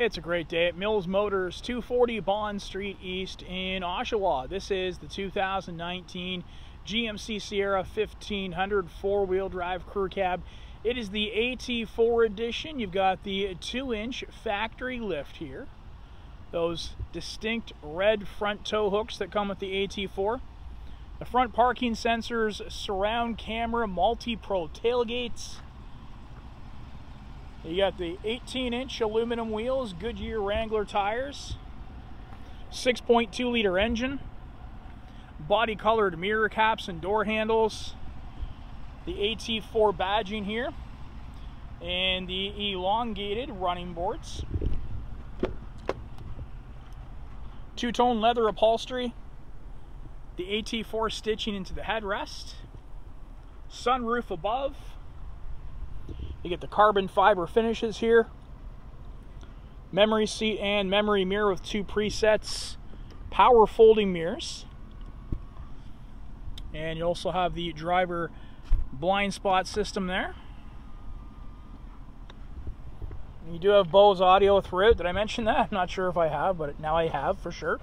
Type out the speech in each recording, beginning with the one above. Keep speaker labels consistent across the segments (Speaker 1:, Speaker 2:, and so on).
Speaker 1: It's a great day at Mills Motors, 240 Bond Street East in Oshawa. This is the 2019 GMC Sierra 1500 four-wheel drive crew cab. It is the AT4 edition. You've got the 2-inch factory lift here. Those distinct red front tow hooks that come with the AT4. The front parking sensors, surround camera, multi-pro tailgates. You got the 18-inch aluminum wheels, Goodyear Wrangler tires, 6.2-liter engine, body-colored mirror caps and door handles, the AT4 badging here, and the elongated running boards. Two-tone leather upholstery, the AT4 stitching into the headrest, sunroof above. You get the carbon fiber finishes here, memory seat and memory mirror with 2 presets, power folding mirrors, and you also have the driver blind spot system there. You do have Bose audio throughout. Did I mention that? I'm not sure if I have, but now I have for sure.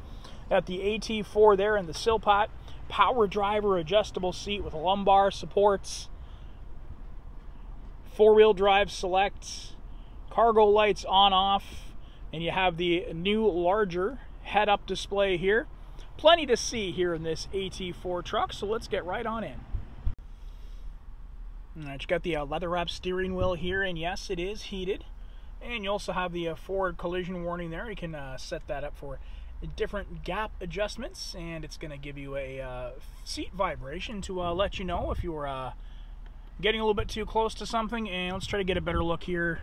Speaker 1: Got the AT4 there and the Silpat, power driver adjustable seat with lumbar supports, 4-wheel drive select, cargo lights on off, and you have the new larger head-up display here. Plenty to see here in this AT4 truck, so let's get right on in. All right, you got the leather-wrapped steering wheel here, and yes, it is heated. And you also have the forward collision warning there. You can set that up for different gap adjustments, and it's going to give you a seat vibration to let you know if you're getting a little bit too close to something. And let's try to get a better look here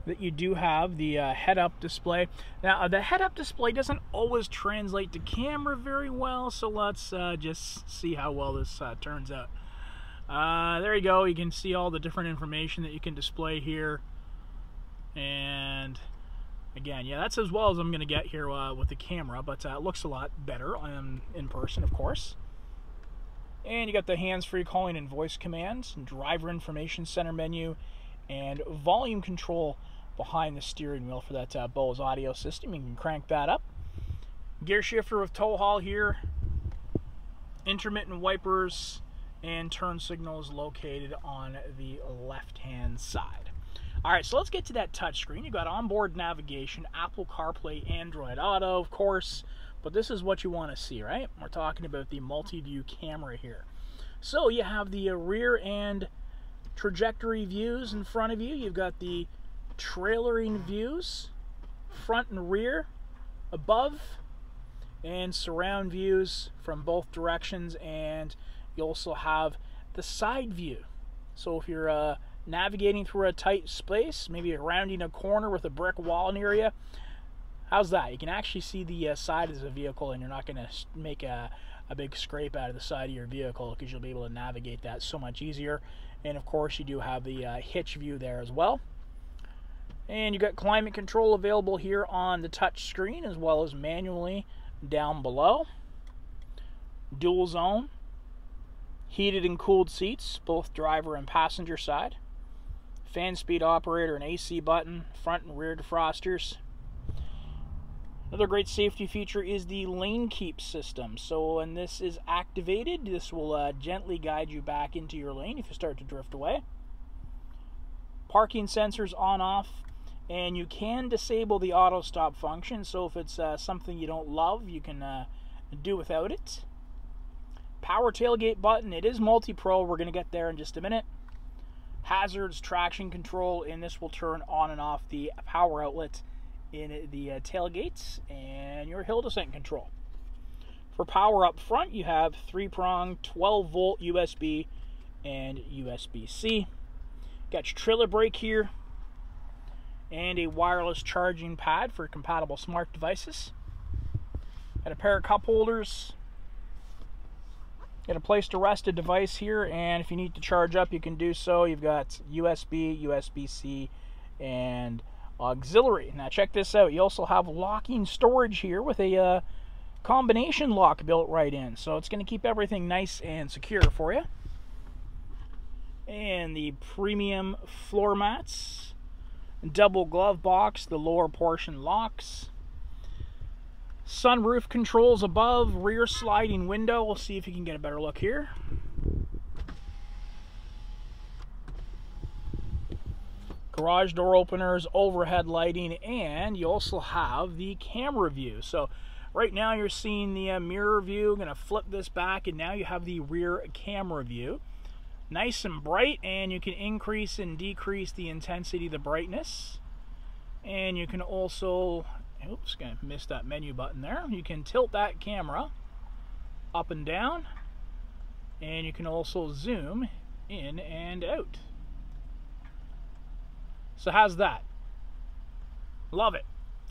Speaker 1: that you do have the head-up display. Now, the head-up display doesn't always translate to camera very well, so let's just see how well this turns out. There you go. You can see all the different information that you can display here. And again, yeah, that's as well as I'm going to get here with the camera, but it looks a lot better in person, of course. And you got the hands-free calling and voice commands, and driver information center menu, and volume control behind the steering wheel for that Bose audio system. You can crank that up. Gear shifter with tow haul here, intermittent wipers, and turn signals located on the left-hand side. All right, so let's get to that touchscreen. You've got onboard navigation, Apple CarPlay, Android Auto, of course. But this is what you want to see, right? We're talking about the multi-view camera here. So you have the rear and trajectory views in front of you. You've got the trailering views, front and rear, above, and surround views from both directions. And you also have the side view. So if you're navigating through a tight space, maybe rounding a corner with a brick wall near you, how's that? You can actually see the side of the vehicle, and you're not going to make a big scrape out of the side of your vehicle because you'll be able to navigate that so much easier. And of course, you do have the hitch view there as well. And you got climate control available here on the touch screen as well as manually down below. Dual zone, heated and cooled seats, both driver and passenger side. Fan speed operator and AC button, front and rear defrosters. Another great safety feature is the lane keep system. So when this is activated, this will gently guide you back into your lane if you start to drift away. Parking sensors on off, and you can disable the auto stop function. So if it's something you don't love, you can do without it. Power tailgate button. It is multi-pro. We're going to get there in just a minute. Hazards, traction control, and this will turn on and off the power outlet in the tailgates, and your hill descent control. For power up front, you have 3-prong 12-volt USB and USB-C. Got your trailer brake here, and a wireless charging pad for compatible smart devices. Got a pair of cup holders. Got a place to rest a device here, and if you need to charge up, you can do so. You've got USB, USB-C, and auxiliary. Now check this out. You also have locking storage here with a combination lock built right in. So it's going to keep everything nice and secure for you. And the premium floor mats double glove box, the lower portion locks. Sunroof controls above, rear sliding window. We'll see if you can get a better look here. Garage door openers, overhead lighting, and you also have the camera view. So right now you're seeing the mirror view. I'm going to flip this back, and now you have the rear camera view. Nice and bright, and you can increase and decrease the intensity of the brightness. And you can also, oops, gonna miss that menu button there. You can tilt that camera up and down, and you can also zoom in and out. So how's that? Love it.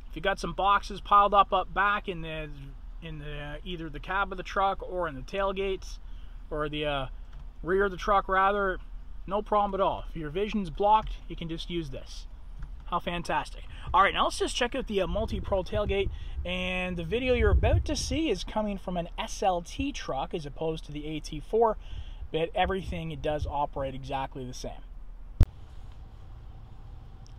Speaker 1: If you got some boxes piled up back in the either the cab of the truck or in the tailgates or the rear of the truck rather, no problem at all. If your vision's blocked, you can just use this. How fantastic. All right, now let's just check out the Multi-Pro tailgate, and the video you're about to see is coming from an SLT truck as opposed to the AT4, but everything, it does operate exactly the same.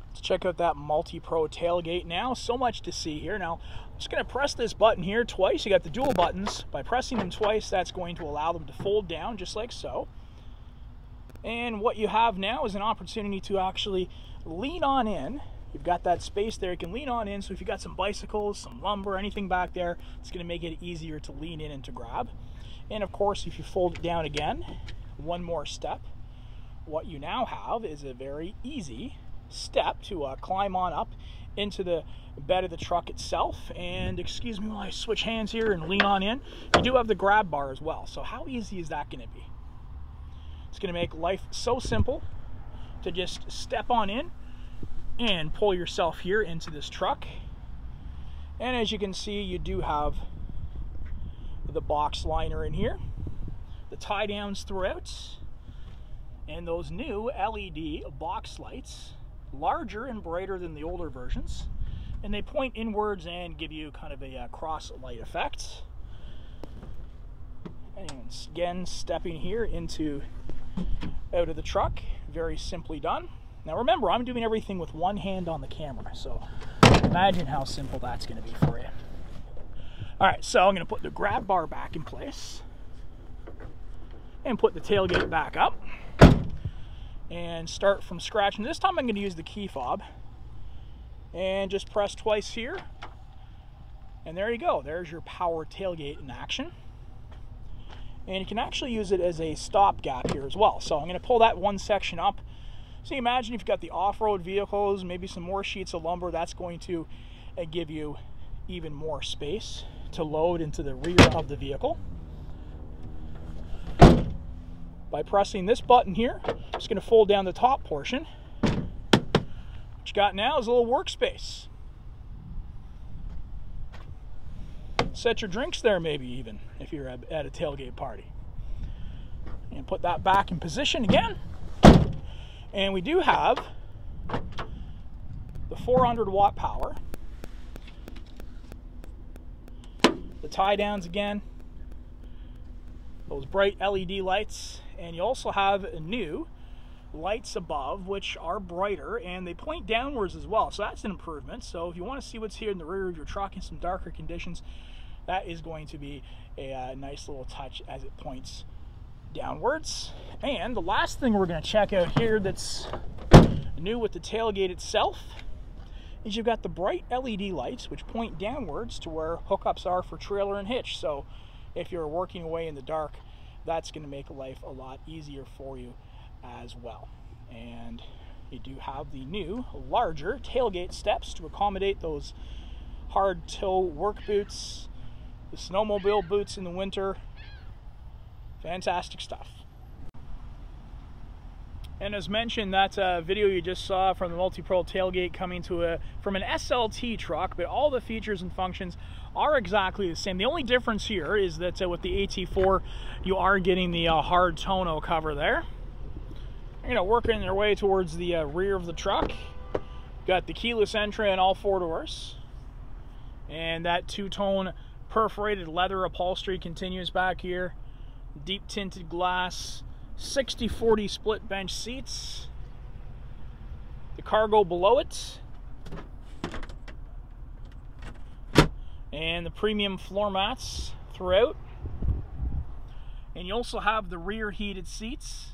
Speaker 1: Let's check out that Multi-Pro tailgate now. So much to see here. Now, I'm just going to press this button here twice. You got the dual buttons. By pressing them twice, that's going to allow them to fold down just like so. And what you have now is an opportunity to actually lean on in. You've got that space there. You can lean on in. So if you've got some bicycles, some lumber, anything back there, it's going to make it easier to lean in and to grab. And of course, if you fold it down again, one more step, what you now have is a very easy step to climb on up into the bed of the truck itself. And excuse me while I switch hands here and lean on in. You do have the grab bar as well. So how easy is that going to be? It's going to make life so simple to just step on in and pull yourself here into this truck. And as you can see, you do have the box liner in here, the tie downs throughout, and those new LED box lights, larger and brighter than the older versions, and they point inwards and give you kind of a cross light effect. And again, stepping here into out of the truck, very simply done. Now remember, I'm doing everything with one hand on the camera, so imagine how simple that's going to be for you. All right, so I'm going to put the grab bar back in place and put the tailgate back up and start from scratch. And this time I'm going to use the key fob and just press twice here, and there you go. There's your power tailgate in action. And you can actually use it as a stopgap here as well. So I'm going to pull that one section up. So you imagine if you've got the off-road vehicles, maybe some more sheets of lumber, that's going to give you even more space to load into the rear of the vehicle. By pressing this button here, I'm just going to fold down the top portion. What you got now is a little workspace. Set your drinks there maybe even, if you're at a tailgate party. And put that back in position again. And we do have the 400 watt power. The tie downs again. Those bright LED lights. And you also have new lights above, which are brighter, and they point downwards as well. So that's an improvement. So if you want to see what's here in the rear of your truck in some darker conditions, that is going to be a nice little touch as it points downwards. And the last thing we're going to check out here that's new with the tailgate itself is you've got the bright LED lights which point downwards to where hookups are for trailer and hitch. So if you're working away in the dark, that's going to make life a lot easier for you as well. And you do have the new larger tailgate steps to accommodate those hard toe work boots, the snowmobile boots in the winter. Fantastic stuff. And as mentioned, that video you just saw from the Multi-Pro tailgate coming to from an SLT truck, but all the features and functions are exactly the same. The only difference here is that with the AT4, you are getting the hard tonneau cover there. Working their way towards the rear of the truck. Got the keyless entry on all four doors, and that two-tone perforated leather upholstery continues back here. Deep tinted glass, 60/40 split bench seats. The cargo below it. And the premium floor mats throughout. And you also have the rear heated seats,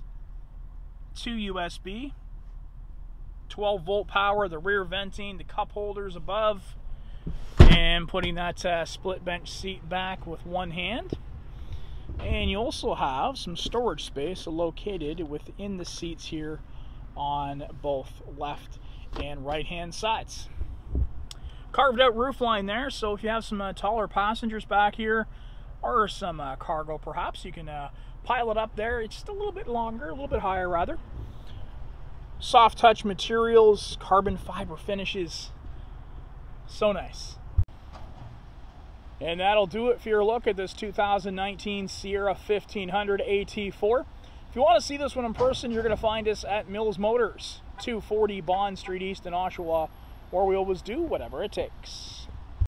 Speaker 1: 2 USB, 12 volt power, the rear venting, the cup holders above, and putting that split bench seat back with one hand. And you also have some storage space located within the seats here on both left and right hand sides. Carved out roof line there, so if you have some taller passengers back here, or some cargo perhaps, you can pile it up there. It's just a little bit longer, a little bit higher rather. Soft touch materials, carbon fiber finishes. So nice. And that'll do it for your look at this 2019 Sierra 1500 AT4. If you want to see this one in person, you're going to find us at Mills Motors, 240 Bond Street East in Oshawa, where we always do whatever it takes.